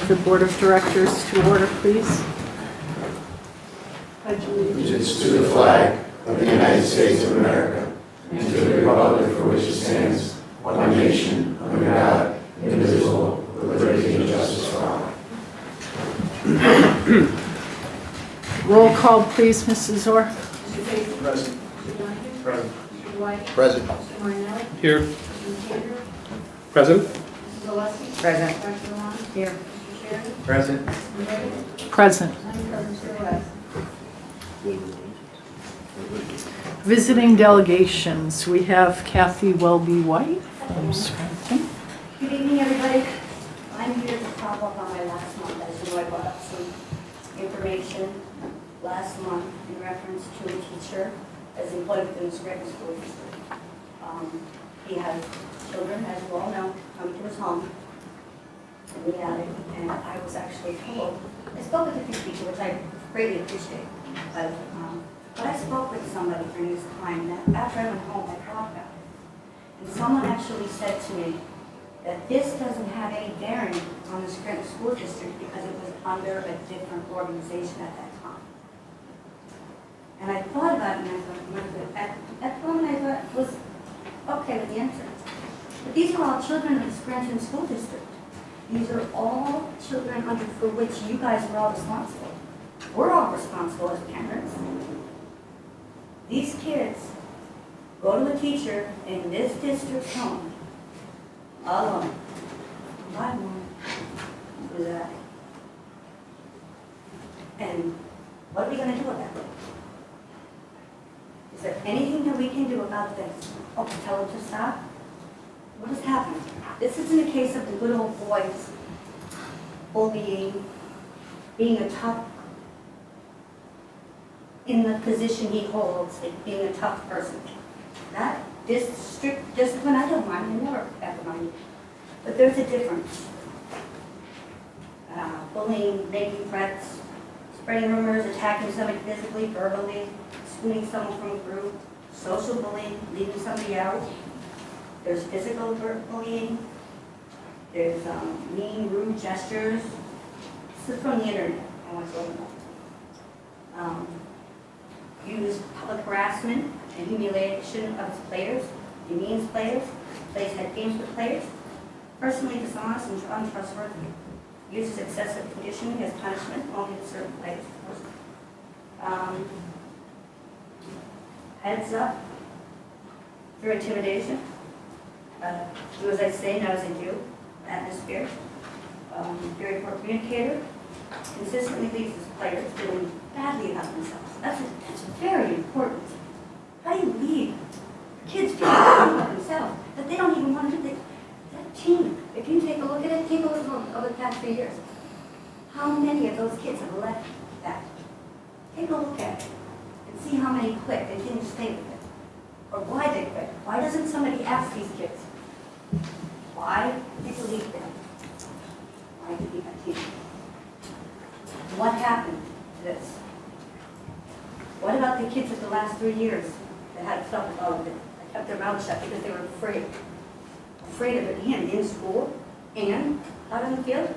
The Board of Directors to order, please. Allegiance to the flag of the United States of America and to the republic for which it stands, one nation, under God, indivisible, with liberty and justice for all. Roll call, please, Mrs. Orr. Mr. Casey? Present. Mr. Duncan? Present. Mr. White? Present. Mr. Marinelli? Here. Mr. Tanner? Present. Mrs. Oleski? Present. Dr. Lyon? Here. Mr. Sherry? Present. Mr. Ray? Present. I'm present, Mr. West. Visiting delegations, we have Kathy Welby-White from Scranton. Good evening, everybody. I'm here to follow up on my last month. As you know, I brought up some information last month in reference to a teacher as employed within the Scranton School District. He has children, as you all know, coming to his home in the attic, and I was actually told, I spoke with a few people, which I greatly appreciate, but I spoke with somebody during this time, and after I went home, I thought about it. And someone actually said to me that this doesn't have any bearing on the Scranton School District because it was under a different organization at that time. And I thought about it, and I thought, at the moment I thought it was okay with the answer. But these are all children of the Scranton School District. These are all children for which you guys are all responsible. We're all responsible as parents. These kids go to a teacher in this district's home alone. My mom was at it. And what are we going to do about it? Is there anything that we can do about this? Oh, tell them to stop? What has happened? This isn't a case of the good old boys bullying, being a tough, in the position he holds, being a tough person. That strict discipline, I don't mind, I never ever mind. But there's a difference. Bullying, making threats, spreading rumors, attacking somebody physically, verbally, excluding someone from a group, social bullying, leaving somebody out. There's physical bullying. There's mean, rude gestures. This is from the internet. I want to go over. Use public harassment and humiliation of his players, demeans players, plays head games with players, personally dishonest and untrustworthy, uses excessive conditioning as punishment only to certain players. Heads up through intimidation. Do as I say, not as I do. Atmosphere. Very poor communicator. Consistently leaves his players feeling badly about themselves. That's very important. How do you leave kids feeling badly about themselves that they don't even want to do that team? If you take a look at it, take a look over the past 3 years. How many of those kids have left that? Take a look at it and see how many quit and didn't stay with it. Or why they quit. Why doesn't somebody ask these kids? Why did you leave them? Why did you leave that team? What happened to this? What about the kids of the last 3 years that had stuff with all of it? They kept their mouths shut because they were afraid. Afraid of it again in school and out in the field.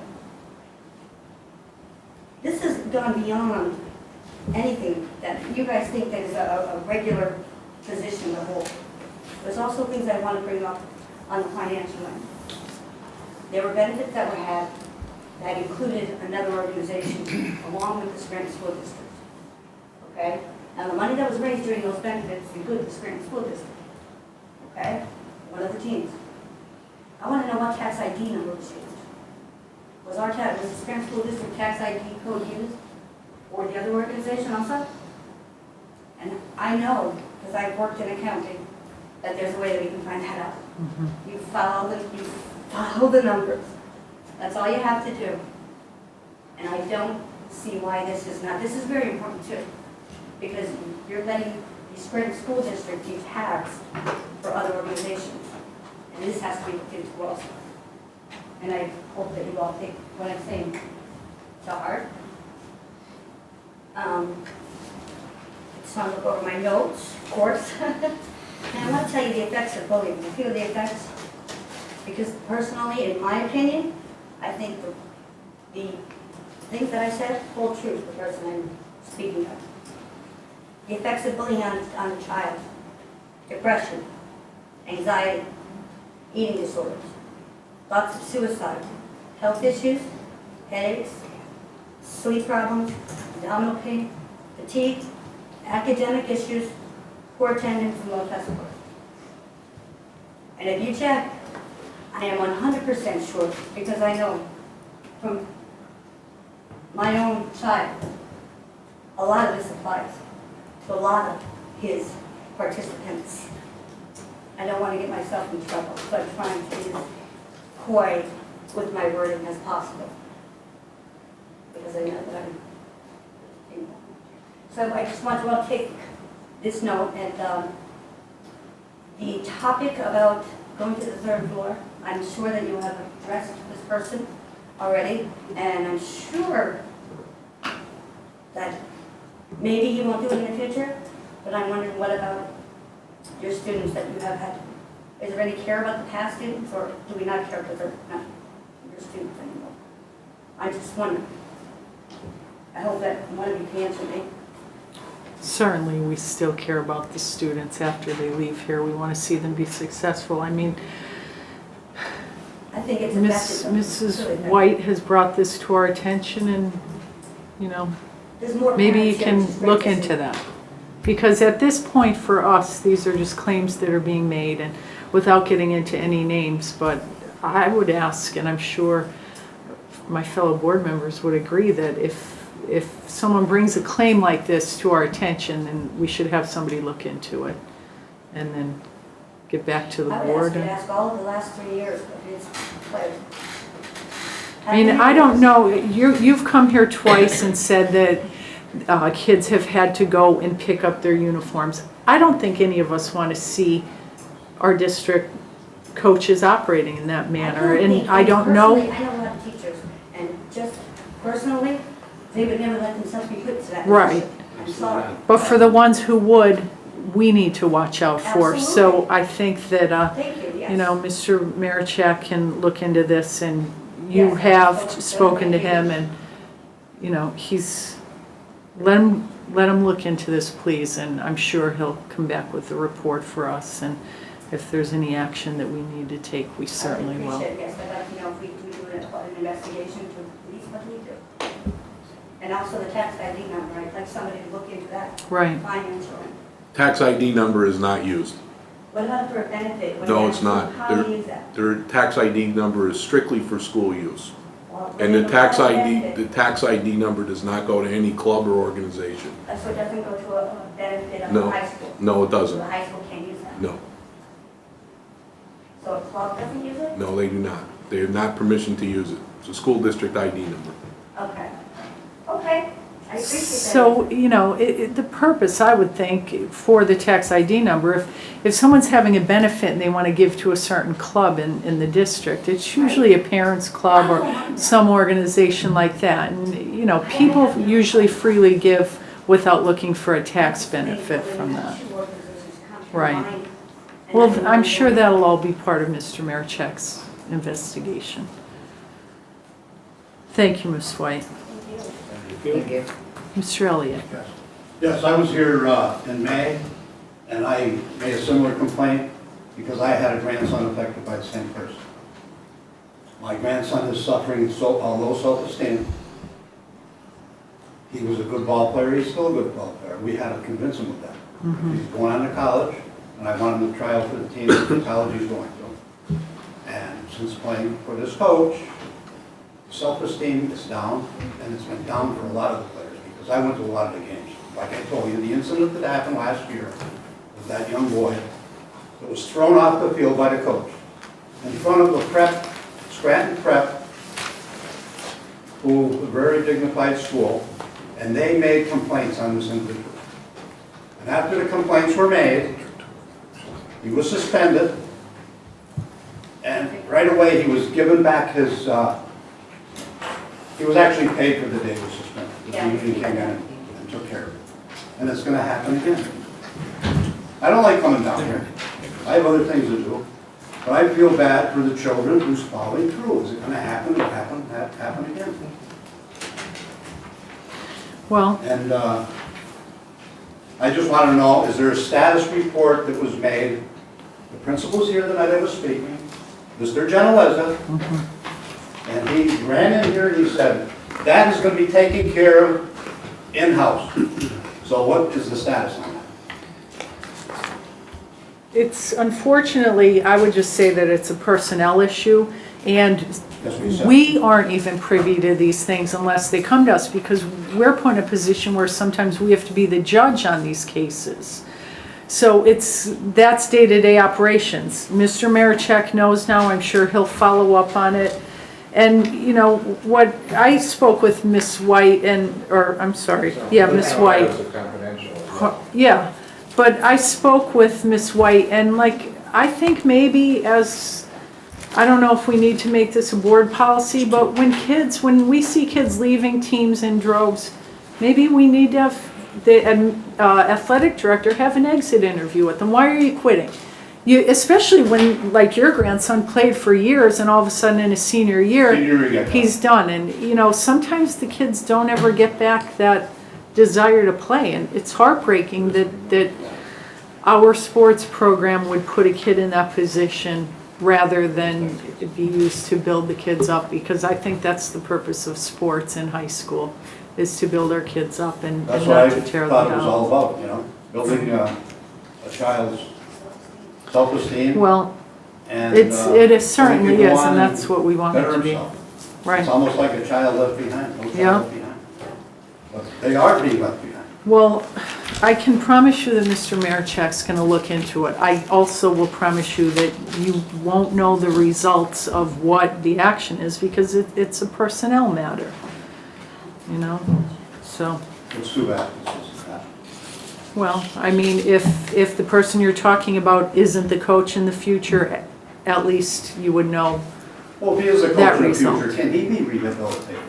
This has gone beyond anything that you guys think that is a regular position to hold. There's also things I want to bring up on the financial end. There were benefits that were had that included another organization along with the Scranton School District. Okay? And the money that was raised during those benefits included the Scranton School District. Okay? One of the teams. I want to know what tax ID number was used. Was the Scranton School District tax ID code used for the other organization also? And I know, because I've worked in accounting, that there's a way that we can find that out. You follow the numbers. That's all you have to do. And I don't see why this is not. This is very important too, because you're letting the Scranton School District use tags for other organizations. And this has to be looked into also. And I hope that you all take what I'm saying to heart. It's time to look over my notes, of course. And I want to tell you the effects of bullying. You feel the effects? Because personally, in my opinion, I think the the things that I said hold true for the person I'm speaking of. The effects of bullying on a child, depression, anxiety, eating disorders, thoughts of suicide, health issues, headaches, sleep problems, abdominal pain, fatigue, academic issues, poor attendance, and low test scores. And if you check, I am 100% sure, because I know from my own child, a lot of this applies to a lot of his participants. I don't want to get myself in trouble, so I'm trying to be as coy with my wording as possible, because I know that I'm. So I just want to take this note, and the topic about going to the third floor, I'm sure that you have addressed this person already, and I'm sure that maybe you won't do it in the future, but I'm wondering what about your students that you have had? Is there any care about the past students, or do we not care because they're not your students anymore? I just wonder. I hope that one of you can answer me. Certainly, we still care about the students after they leave here. We want to see them be successful. I mean, I think it's effective. Mrs. White has brought this to our attention, and, you know, There's more maybe you parents here, can which is great look to see. into that. Because at this point for us, these are just claims that are being made, and without getting into any names, but I would ask, and I'm sure my fellow board members would agree, that if someone brings a claim like this to our attention, then we should have somebody look into it and then get back to the I would board. ask you to ask all of the last 3 years of his players. I mean, I don't know, you've come here twice and said that kids have had to go and pick up their uniforms. I don't think any of us want to see our district coaches operating in that manner, and I don't know. Personally, I know a lot of teachers, and just personally, they would never let themselves be put to that Right. position. I'm sorry. But for the ones who would, we need to watch out for. So Absolutely. I think that, Thank you, yes. you know, Mr. Marichak can look into this, and you Yes, have I've spoken to him, to and, you know, let him look into this, please, and I'm sure he'll come back with a report for us, and if there's any action that we need to take, we certainly I would will. appreciate it, yes, I'd like to know if we do an investigation to police, what do we do? And also the tax ID number, I'd like somebody to look into that. Right. Financial. Tax ID number is not used. What about for a benefit? When No, you it's ask not. them, How do you use that? Their tax ID number is strictly for school use. Well, And when the you tax apply a ID, benefit, the tax ID number does not go to any club or organization. So it doesn't go to a benefit of No. the high school? No, it So doesn't. the high school can't use that? No, So a club doesn't use it? no, they do not. They have not permission to use it. It's a school district ID number. Okay. Okay, I appreciate that. So, you know, the purpose, I would think, for the tax ID number, if someone's having a benefit and they want to give to a certain club in the district, it's usually a parents' club or some organization like that. And, you know, people usually freely give without looking for a tax benefit from that. Right. Well, I'm sure that'll all be part of Mr. Marichak's investigation. Thank you, Ms. White. Thank you. Mr. Elliott. Yes, I was here in May, and I made a similar complaint because I had a grandson affected by the same person. My grandson is suffering low self-esteem. He was a good ball player, he's still a good ball player. We had to convince him of that. He's going on to college, and I want him to try out for the team at the college he's going to. And since playing for this coach, self-esteem is down, and it's been down for a lot of the players, because I went to a lot of the games. Like I told you, the incident that happened last year with that young boy that was thrown off the field by the coach in front of the Scranton Prep, who was a very dignified school, and they made complaints on this individual. And after the complaints were made, he was suspended, and right away he was given back his, he was actually paid for the day he was suspended. The union came in and took care of it. And it's going to happen again. I don't like coming down here. I have other things to do. But I feel bad for the children who's following through. Is it going to happen again? Well, And I just want to know, is there a status report that was made? The principal's here the night I was speaking, Mr. Gentileza, and he ran in here and he said, that is going to be taken care of in-house. So what is the status on that? it's unfortunately, I would just say that it's a personnel issue, and That's what he said. we aren't even privy to these things unless they come to us, because we're put in a position where sometimes we have to be the judge on these cases. So that's day-to-day operations. Mr. Marichek knows now, I'm sure he'll follow up on it. And, you know, what, I spoke with Miss White Miss White. Yeah, but I spoke with Miss White, and like, I think maybe I don't know if we need to make this a board policy, but when we see kids leaving teams in droves, maybe we need to have the athletic director have an exit interview with them. Why are you quitting? Especially when, like, your grandson played for years and all of a sudden in his senior year, he's done. And, you know, sometimes the kids don't ever get back that desire to play. And it's heartbreaking that our sports program would put a kid in that position rather than be used to build the kids up, because I think that's the purpose of sports in high school, is to build our kids up and That's what not I to tear them thought it was down. all about, you know, building a child's self-esteem. Well, And it is so he can certainly go is, on and that's what we want it better to be. himself. It's Right. almost like a child left behind, no child Yeah. left behind. But they are being left behind. Well, I can promise you that Mr. Marichek's going to look into it. I also will promise you that you won't know the results of what the action is, because it's a personnel matter, you know? So, It's too bad. It's just that. well, I mean, if the person you're talking about isn't the coach in the future, at least you would know. Well, if he is a That coach in the result. future, can he be rehabilitated?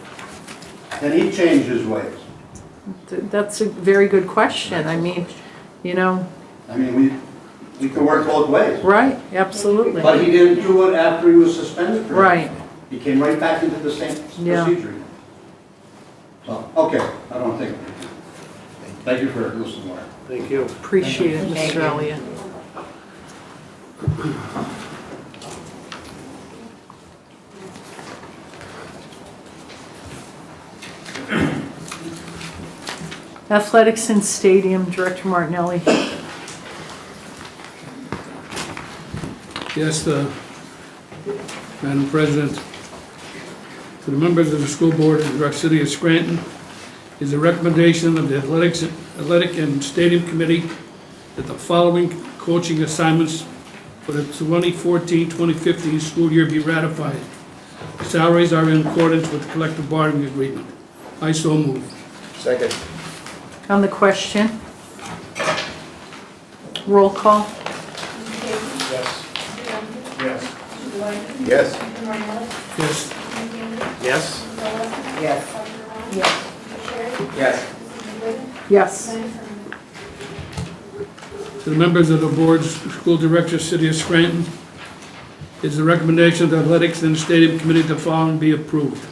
Can he change his ways? That's a very good question. I mean, you know, I mean, we can work both ways. right, absolutely. But he didn't do it after he was suspended for it. Right. He came right back into the same Yeah. procedure. So, okay, I don't think. Thank you for listening, Laura. Thank you. Appreciate it, Mr. Elliott. Athletics and Stadium, Director Martinelli. Yes, Madam President, to the members of the school board of the City of Scranton, is a recommendation of the Athletic and Stadium Committee that the following coaching assignments for the 2014-2015 school year be ratified. Salaries are in accordance with the collective bargaining agreement. I so move. Second. On the question, roll call. Yes. Yes. Yes. Yes. Yes. Yes. Yes. Yes. To the members of the board, school director, City of Scranton, is the recommendation of the Athletics and Stadium Committee the following be approved.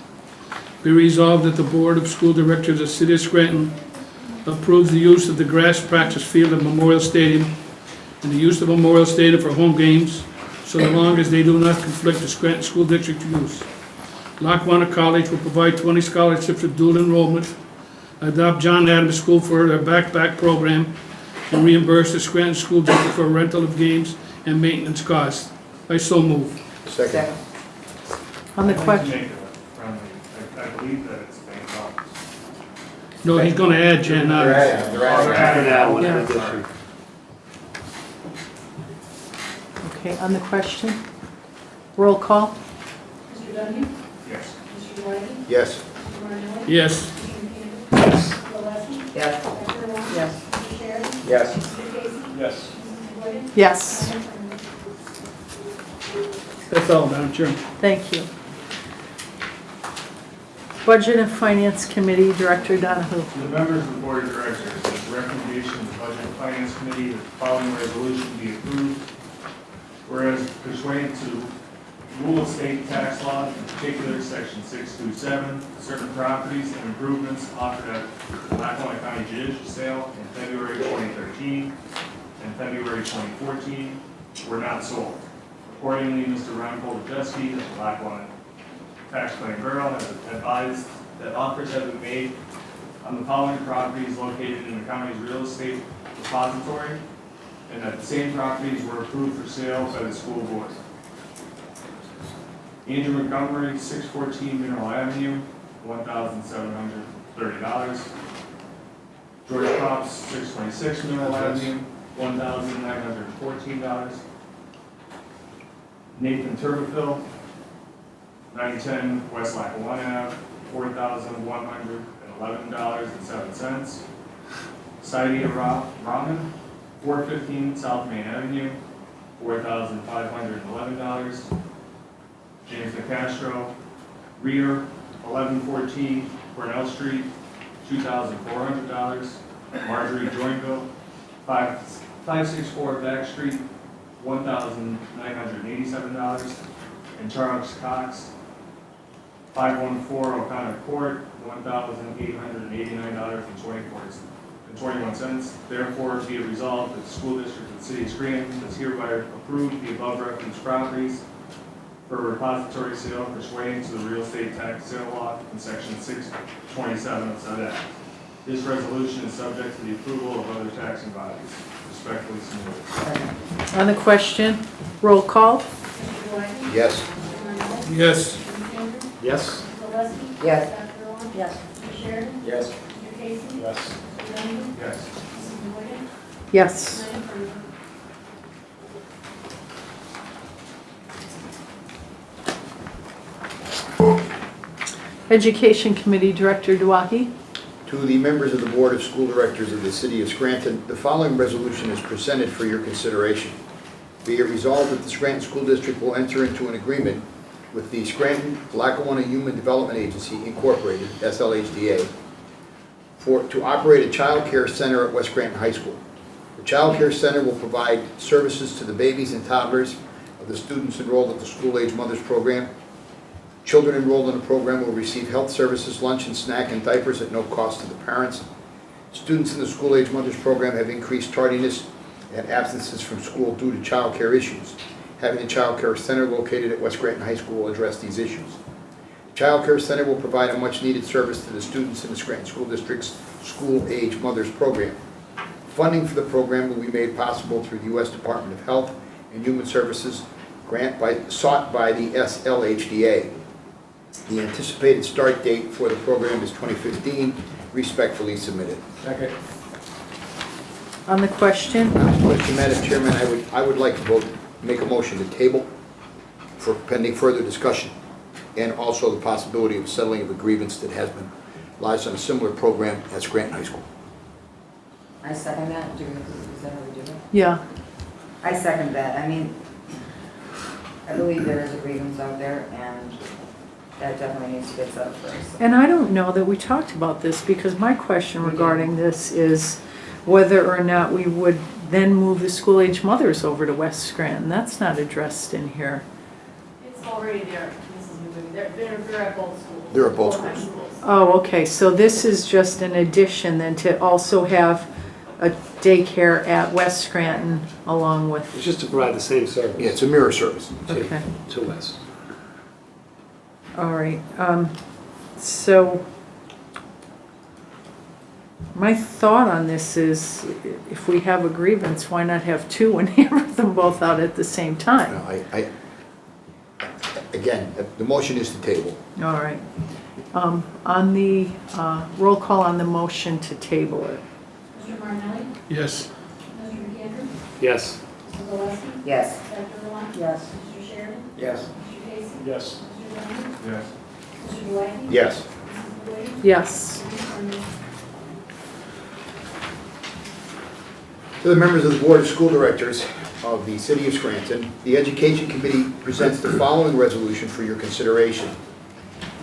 Be resolved that the Board of School Directors of City of Scranton approves the use of the grass practice field at Memorial Stadium and the use of Memorial Stadium for home games, so long as they do not conflict with Scranton School District use. Lackawanna College will provide 20 scholarships for dual enrollment, adopt John Adams School for their back program, and reimburse the Scranton School District for rental of games and maintenance costs. I so move. Second. On the I'd like to question, make a friendly, I believe that it's Bangkok. No, he's gonna add Jan Adams. They're adding that one Yeah. in addition. okay, on the question, roll call. Mr. Dunning? Yes. Mr. Dwyer? Yes. Mr. Martinelli? Yes. Mr. Candy? Mr. Leslie? Yes. Dr. Wong? Yes. Mr. Sheridan? Yes. Mr. Casey? Yes. Mrs. Williams? Yes, That's all, Madam Chair. thank you. Budget and Finance Committee, Director Donahue. To the members of the Board of Directors, it's the recommendation of the Budget and Finance Committee that the following resolution be approved. Whereas pursuant to real estate tax law, in particular, section 627, certain properties and improvements offered at Lackawanna County judicial sale in February 2013 and February 2014 were not sold. Accordingly, Mr. Ron Polachewski of the Lackawanna Tax Claim Bureau has advised that offers have been made on the following properties located in the county's real estate repository, and that the same properties were approved for sale by the school board. Andrew Montgomery, 614 Mineral Avenue, $1,730. George Pops, 626 Mineral Avenue, $1,914. Nathan Turbeville, 910 West Lackawanna Ave, $4,111.07. Saidia Rahman, 415 South Main Avenue, $4,511. James DeCastro, Rear, 1114 Cornell Street, $2,400. Marjorie Joinville, 564 Back Street, $1,987. And Charles Cox, 514 O'Connor Court, $1,889.21. Therefore, be it resolved that the school district of the city of Scranton does hereby approve the above referenced properties for repository sale pursuant to the real estate tax sale law in section 627 of said act. This resolution is subject to the approval of other taxing bodies. Respectfully submitted. On the question, roll call? Mr. Wagner? Yes. Mr. Martelli? Yes. Mr. Kendrick? Yes. Mr. Leskey? Yes. Dr. Rohr? Yes. Mr. Sheridan? Yes. Mr. Casey? Yes. Mr. Donovan? Yes. Mrs. Boyd? Yes. 9 approved. Education Committee Director Duwaki. To the members of the Board of School Directors of the City of Scranton, the following resolution is presented for your consideration. Be it resolved that the Scranton School District will enter into an agreement with the Scranton-Lackawanna Human Development Agency, Incorporated, SLHDA, to operate a child care center at West Scranton High School. The child care center will provide services to the babies and toddlers of the students enrolled at the School-Age Mothers Program. Children enrolled in the program will receive health services, lunch and snack, and diapers at no cost to the parents. Students in the School-Age Mothers Program have increased tardiness and absences from school due to child care issues. Having a child care center located at West Scranton High School will address these issues. The child care center will provide a much-needed service to the students in the Scranton School District's School-Age Mothers Program. Funding for the program will be made possible through the U.S. Department of Health and Human Services grant sought by the SLHDA. The anticipated start date for the program is 2015. Respectfully submitted. Second. On the question, Madam Chairman, I would like to make a motion to table for pending further discussion, and also the possibility of settling of a grievance that lies on a similar program at Scranton High School. I second that. Is that how we do it? yeah, I second that. I mean, I believe there is a grievance out there, and that definitely needs to get settled first. and I don't know that we talked about this, because my question regarding this is whether or not we would then move the school-age mothers over to West Scranton. That's not addressed in here. It's already there, Mrs. McGuinn. They're at both schools. They're at both high schools. Oh, okay, so this is just an addition then to also have a daycare at West Scranton along with, It's just to provide the same service. Yeah, it's a mirror service. okay, To us. all right. So my thought on this is if we have a grievance, why not have two and hammer them both out at the same time? No, again, the motion is to table. All right. On the roll call on the motion to table it. Mr. Martelli? Yes. Mr. Kendrick? Yes. Mrs. Gillespie? Yes. Dr. Rohr? Yes. Mr. Sheridan? Yes. Mr. Casey? Yes. Mr. Donovan? Yes. Mr. Wagner? Yes. Mrs. Boyd? Yes. 9 affirmative. To the members of the Board of School Directors of the City of Scranton, the Education Committee presents the following resolution for your consideration.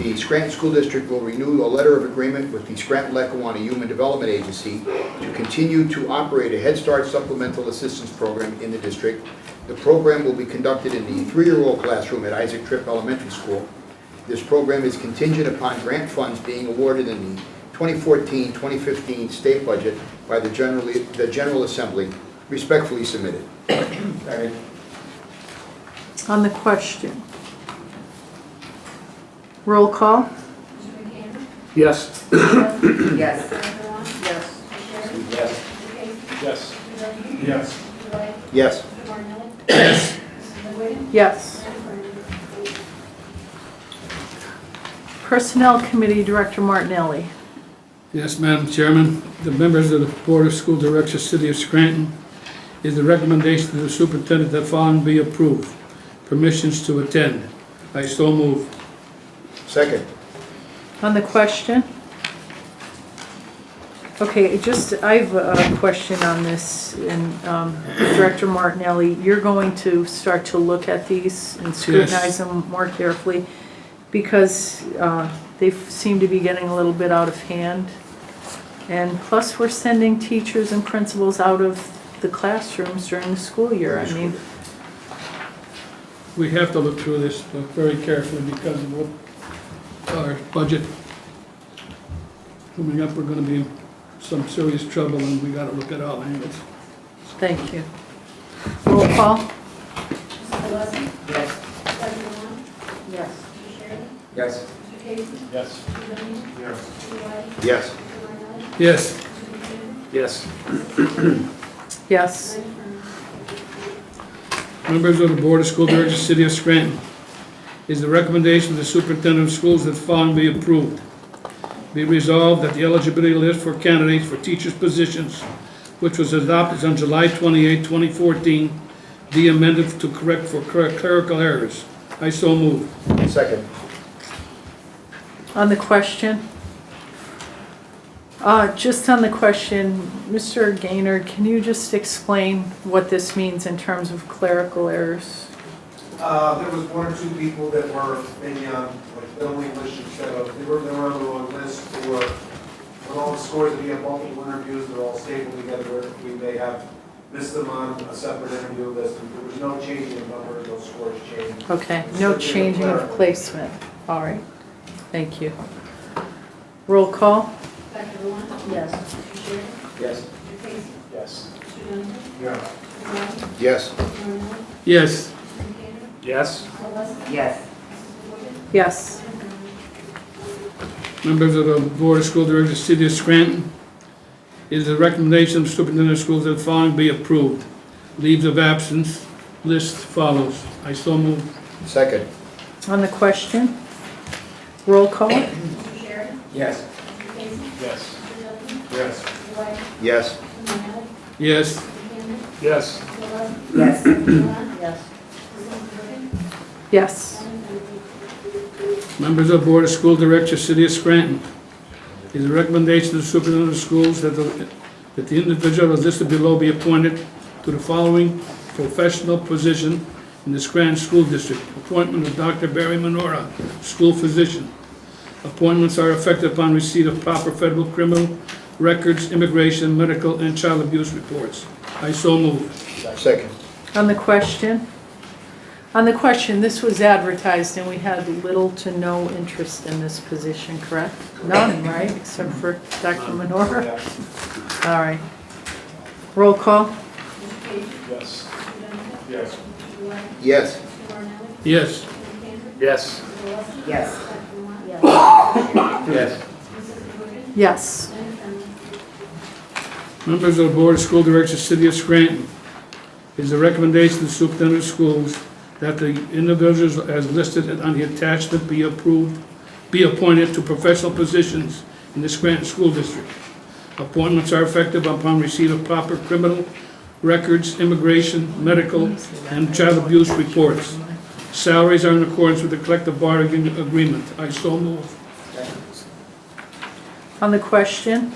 the Scranton School District will renew a letter of agreement with the Scranton-Lackawanna Human Development Agency to continue to operate a Head Start Supplemental Assistance Program in the district. The program will be conducted in the 3-year-old classroom at Isaac Tripp Elementary School. This program is contingent upon grant funds being awarded in the 2014-2015 state budget by the General Assembly. Respectfully submitted. On the question. Roll call? Mr. McAndrew? Yes. Yes. Dr. Lund? Yes. Mr. Sherry? Yes. Mr. Casey? Yes. Mr. Duncan? Yes. Mr. White? Yes. Mr. Martinelli? Yes. Mrs. McGuigan? Yes. Madam Clerk? Personnel Committee Director Martinelli. Yes, Madam Chairman, the members of the Board of School Directors, City of Scranton, is the recommendation to the superintendent that following be approved. Permissions to attend. I so move. Second. On the question? Okay, I have a question on this, and Director Martinelli, you're going to start to look at these and scrutinize them more carefully, because they seem to be getting a little bit out of hand. And plus, we're sending teachers and principals out of the classrooms during the school year. I mean, We have to look through this very carefully because of what our budget coming up, we're gonna be in some serious trouble and we gotta look at all angles. thank you. Roll call? Mrs. Gillespie? Yes. Dr. Lund? Yes. Mr. Sherry? Yes. Mr. Casey? Yes. Mr. Duncan? Yes. Mr. White? Yes. Mr. Martinelli? Yes. Mr. McAndrew? Yes. Yes. Madam Clerk? Members of the Board of School Directors, City of Scranton, is the recommendation of the superintendent of schools that the following be approved. Be resolved that the eligibility list for candidates for teachers' positions, which was adopted on July 28, 2014, be amended to correct for clerical errors. I so move. Second. On the question? Just on the question, Mr. Gaynor, can you just explain what this means in terms of clerical errors? There was one or two people that were maybe on like middle English instead of, they were on the wrong list, or on all the scores that we have multiple interviews, they're all stapled together, where we may have missed them on a separate interview list, and there was no change in the number, those scores changed. Okay, no changing of placement. All right, thank you. Roll call? Dr. Lund? Yes. Mr. Sherry? Yes. Mr. Casey? Yes. Mr. Duncan? Yes. Mr. White? Yes. Mr. Martinelli? Yes. Mr. McAndrew? Yes. Mrs. Gillespie? Yes. Mrs. McGuigan? Yes. Madam Clerk? Members of the Board of School Directors, City of Scranton, it is the recommendation of the superintendent of schools that the following be approved. Leaves of absence list follows. I so move. Second. On the question? Roll call? Mr. Sherry? Yes. Mr. Casey? Yes. Mr. Duncan? Yes. Mr. White? Yes. Mr. Martinelli? Yes. Mr. McAndrew? Yes. Mrs. Gillespie? Yes. Dr. Lund? Yes. Mrs. McGuigan? Yes. Madam Clerk? Members of the Board of School Directors, City of Scranton, it is a recommendation of the superintendent of schools that the individual as listed below be appointed to the following professional position in the Scranton School District. Appointment of Dr. Barry Menora, school physician. Appointments are effective upon receipt of proper federal criminal records, immigration, medical, and child abuse reports. I so move. Second. On the question? On the question, this was advertised and we had little to no interest in this position, correct? None, right, except for Dr. Menora? All right. Roll call? Mr. Casey? Yes. Mr. Duncan? Yes. Mr. White? Yes. Mr. Martinelli? Yes. Mr. McAndrew? Yes. Mrs. Gillespie? Yes. Dr. Lund? Yes. Yes. Mrs. McGuigan? Yes. Madam Clerk? Members of the Board of School Directors, City of Scranton, it is the recommendation of the superintendent of schools that the individuals as listed on the attachment be appointed to professional positions in the Scranton School District. Appointments are effective upon receipt of proper criminal records, immigration, medical, and child abuse reports. Salaries are in accordance with the collective bargaining agreement. I so move. On the question?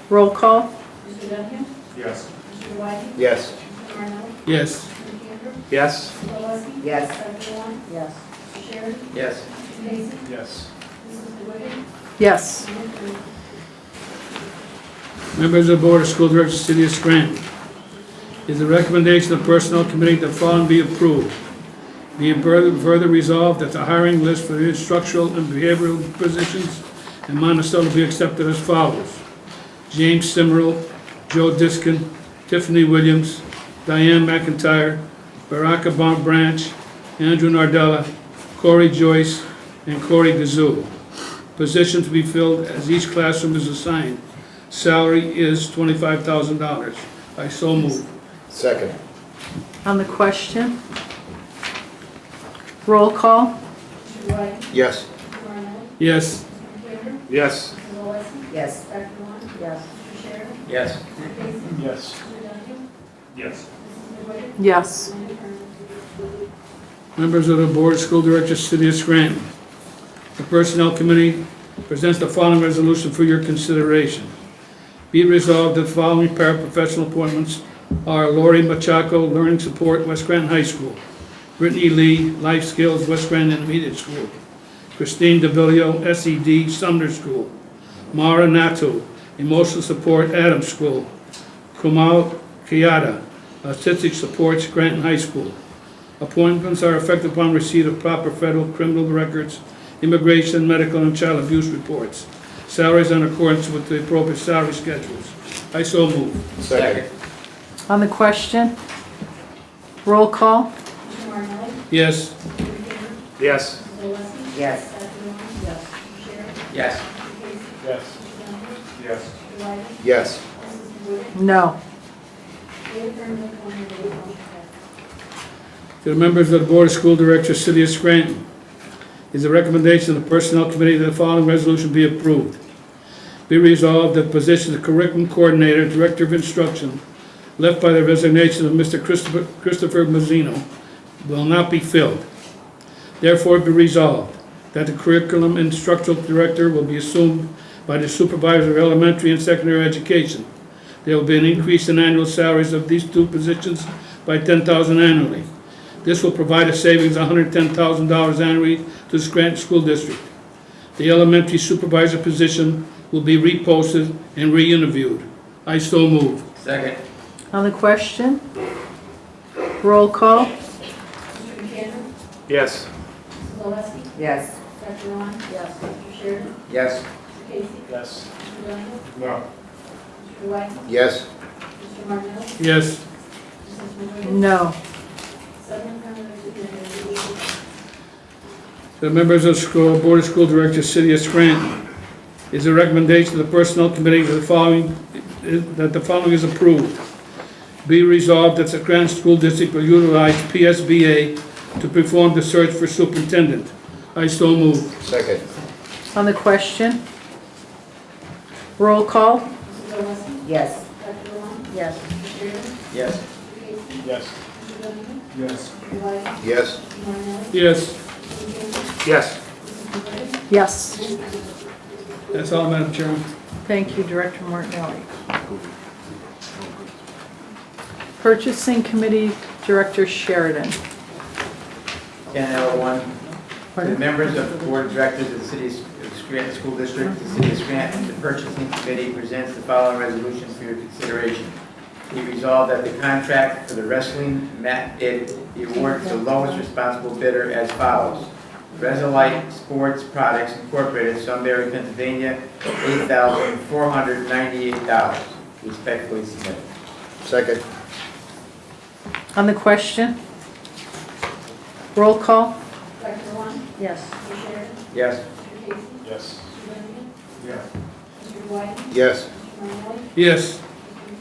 Roll call? Mr. Duncan? Yes. Mr. White? Yes. Mr. Martinelli? Yes. Mr. McAndrew? Yes. Mrs. Gillespie? Yes. Dr. Lund? Yes. Mr. Sherry? Yes. Mr. Casey? Yes. Mrs. McGuigan? Yes. Members of the Board of School Directors, City of Scranton. It is the recommendation of the Personnel Committee that the following be approved. Be it further resolved that the hiring list for the instructional and behavioral positions in Monticello be accepted as follows: James Simmerl, Joe Diskin, Tiffany Williams, Diane McIntyre, Baraka Branch, Andrew Nardella, Corey Joyce, and Corey Gazoo. Position to be filled as each classroom is assigned. Salary is $25,000. I so move. Second. On the question? Roll call? Mr. White? Yes. Mr. Marnell? Yes. Mr. Cameron? Yes. Mrs. Oleski? Yes. Dr. Rowland? Yes. Mr. Sheridan? Yes. Mr. Casey? Yes. Mr. Donohue? Yes. Mrs. McGuigan? Yes. Mayor Kern? Members of the Board of School Directors, City of Scranton. The Personnel Committee presents the following resolution for your consideration. Be it resolved that the following paraprofessional appointments are Lori Machaco, Learning Support, West Scranton High School; Brittany Lee, Life Skills, West Scranton Intermediate School; Christine DeVillio, SED, Sumner School; Mara Nato, Emotional Support, Adams School; Kumal Kayada, Autistic Support, Scranton High School. Appointments are effective upon receipt of proper federal criminal records, immigration, medical, and child abuse reports. Salaries in accordance with the appropriate salary schedules. I so move. Second. On the question? Roll call? Mr. Marnell? Yes. Mr. Cameron? Yes. Mrs. Oleski? Yes. Dr. Rowland? Yes. Mr. Sheridan? Yes. Mr. Casey? Yes. Mr. Donohue? Yes. Mr. White? Yes. Mrs. McGuigan? No. Mayor Kern, make one motion passed. To the members of the Board of School Directors, City of Scranton, is a recommendation of the Personnel Committee that the following resolution be approved. Be resolved that the position of Curriculum Coordinator, Director of Instruction, left by the resignation of Mr. Christopher Mazzino, will not be filled. Therefore, be resolved that the Curriculum Instructional Director will be assumed by the Supervisor of Elementary and Secondary Education. There will be an increase in annual salaries of these two positions by $10,000 annually. This will provide a savings of $110,000 annually to the Scranton School District. The elementary supervisor position will be reposted and re-interviewed. I so move. Second. On the question? Roll call? Mr. Cameron? Yes. Mrs. Oleski? Yes. Dr. Rowland? Yes. Mr. Sheridan? Yes. Mr. Casey? Yes. Mr. Donohue? No. Mr. White? Yes. Mr. Marnell? Yes. Mrs. McGuigan? No. Seven affirmative, zero negative. The members of the Board of School Directors, City of Scranton, is a recommendation of the Personnel Committee that the following is approved. Be resolved that the Scranton School District will utilize PSBA to perform the search for superintendent. I so move. Second. On the question? Roll call? Mrs. Oleski? Yes. Dr. Rowland? Yes. Mr. Sheridan? Yes. Mr. Casey? Yes. Mr. Donohue? Yes. Mr. White? Yes. Mr. Marnell? Yes. Mr. Cameron? Yes. Mrs. McGuigan? Yes. That's all, Madam Chairman. Thank you, Director Martinelli. Purchasing Committee, Director Sheridan. 10L1, to the Pardon? members of the Board of Directors of the City of Scranton School District, the City of Scranton, the Purchasing Committee presents the following resolutions for your consideration. Be resolved that the contract for the wrestling mat bid be awarded to the lowest responsible bidder as follows. Resolite Sports Products Incorporated, Sunbury, Pennsylvania, $8,498. Respectfully submitted. Second. On the question? Roll call? Dr. Rowland? Yes. Mr. Sheridan? Yes. Mr. Casey? Yes. Mr. Donohue? Yes. Mr. White? Yes. Mr. Marnell? Yes. Mr.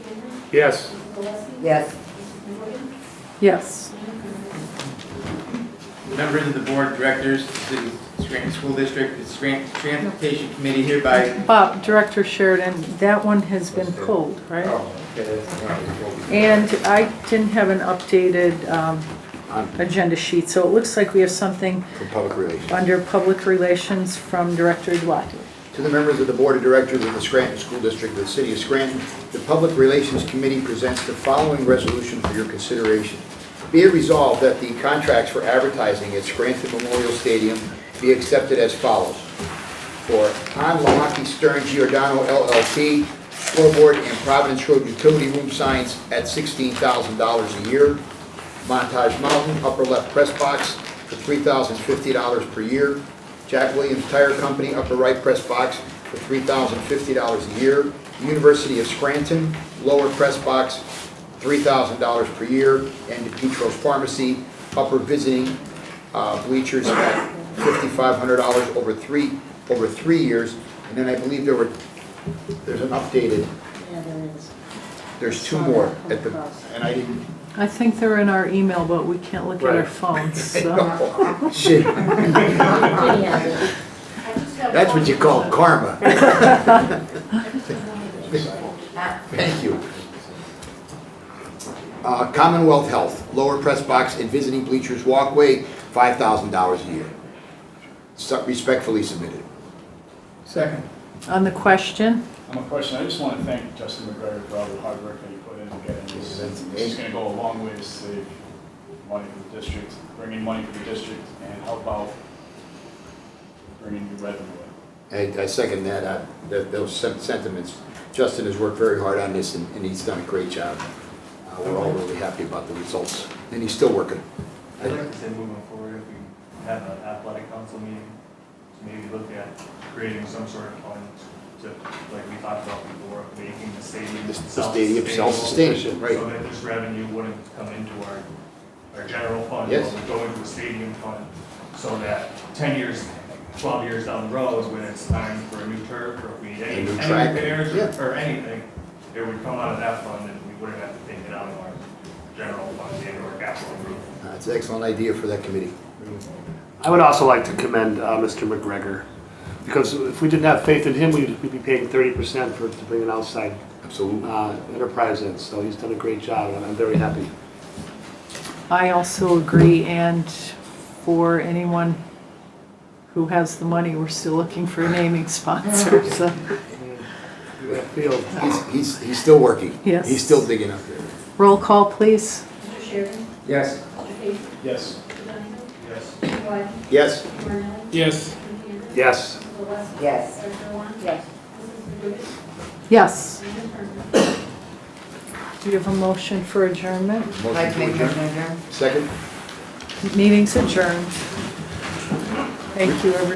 Cameron? Yes. Mrs. Oleski? Yes. Mrs. McGuigan? Yes. Mayor Kern? Members of the Board of Directors, the City of Scranton School District, the Scranton Transportation Committee hereby... Bob, Director Sheridan, that one has been pulled, right? Oh, okay, that's one. And I didn't have an updated agenda sheet, so it looks like we have something For public relations. under Public Relations from Director Duarte. To the members of the Board of Directors of the Scranton School District of the City of Scranton, the Public Relations Committee presents the following resolution for your consideration. Be it resolved that the contracts for advertising at Scranton Memorial Stadium be accepted as follows. For Lawaki Stern Giordano LLP, floorboard and Providence Road utility room signs at $16,000 a year. Montage Mountain, upper left press box for $3,050 per year. Jack Williams Tire Company, upper right press box for $3,050 a year. University of Scranton, lower press box, $3,000 per year. And DePietros Pharmacy, upper visiting bleachers at $5,500 over three years. And then I believe there's an updated, Yeah, there is. there's two more at the, and I didn't. I think they're in our email, but we can't look at our Right. phones, so. Shit, Vinny has it. that's what you call karma. Thank you. Commonwealth Health, lower press box and visiting bleachers walkway, $5,000 a year. Respectfully submitted. Second. On the question, On a question, I just want to thank Justin McGregor for all the hard work that you put into getting this. This is going to go a long way to save money for the district, bring in money for the district, and help out bringing new revenue in. I second that, those sentiments. Justin has worked very hard on this, and he's done a great job. We're all really happy about the results, and he's still working. I'd like to say moving forward, if we have an athletic council meeting, to maybe look at creating some sort of fund to, like we talked about before, making the stadium The stadium self-sustaining, right. So that this revenue wouldn't come into our general fund, Yes. but would go into a stadium fund, so that 10 years, 12 years down the road, when it's time for a new turf, or if we need any new track, repairs yeah. or anything, it would come out of that fund, and we wouldn't have to take it out of our general fund and our capital improvement. It's an excellent idea for that committee. I would also like to commend Mr. McGregor, because if we didn't have faith in him, we'd be paying 30% to bring an outside Absolutely. enterprise in. So he's done a great job, and I'm very happy. I also agree, and for anyone who has the money, we're still looking for a naming sponsor, so. That field. He's still working. Yes. He's still digging up there. Roll call, please. Mr. Sheridan? Yes. Mr. Page? Yes. Mr. Dunningham? Yes. Mr. Wyden? Yes. Mr. Martelli? Yes. Mr. Cannon? Yes. Mr. West? Yes. Dr. Warren? Yes. Mrs. McGuigan? Yes. Mayor Turner? Do you have a motion for adjournment? Motion Like to make to a adjourn. motion? Second? Meeting's adjourned. Thank you, everyone.